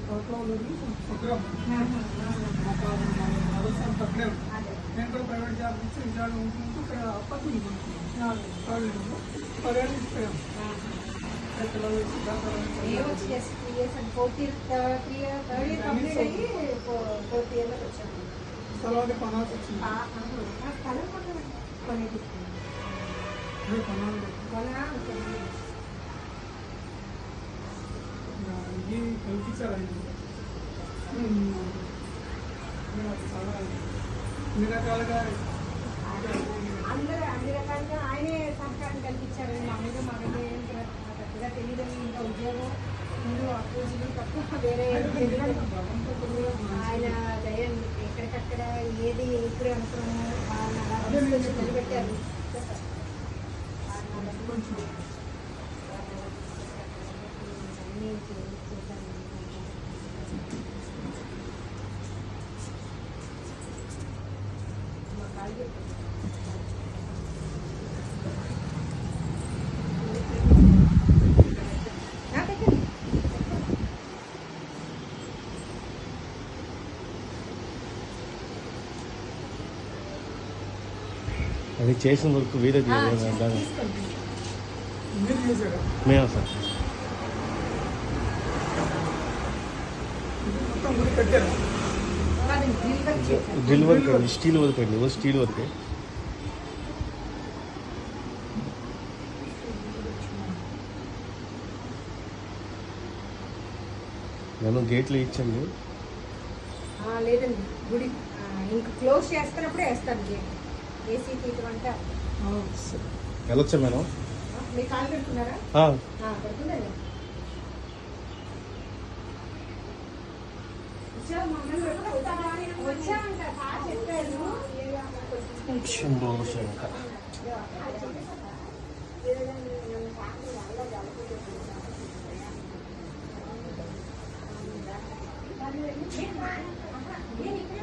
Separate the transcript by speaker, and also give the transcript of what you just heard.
Speaker 1: తక్కువే నేను కూడా ప్రైవేట్ జాబ్ ఇచ్చి విజయవాడ ఉంటున్నాను. ఇక్కడ అప్పటి పదేళ్ళు ఇచ్చిపోయాము. స్థలాన్ని కొనాల్సి వచ్చింది. ఇది కల్పించారు అన్ని రకాలుగా
Speaker 2: అన్ని రకాలుగా ఆయనే సహకారం కల్పించారండి. మామూలుగా మాకైతే పెద్దగా తెలియదని ఇంకా ఉద్యోగం ముందు అపోజిలు తప్ప వేరే ఆయన దయ ఎక్కడికక్కడ ఏది ఎప్పుడు అవసరమో నిలబెట్టారు.
Speaker 3: అది చేసిన వర్క్ వీడియో తీయడం మేము సార్ డ్రిల్ వర్క్ అండి, స్టీల్ వర్క్ అండి, స్టీల్ వర్క్. నేను గేట్లు ఇచ్చండి.
Speaker 2: లేదండి గుడి ఇంక క్లోజ్ చేస్తున్నప్పుడే వేస్తాను గేట్. ఏసీ తీయటమంటే
Speaker 3: వెళ్ళొచ్చా మేడం?
Speaker 2: మీరు కాలు పెట్టుకున్నారా? పెడుతుందండి. వచ్చామంట చెప్పారు. నేను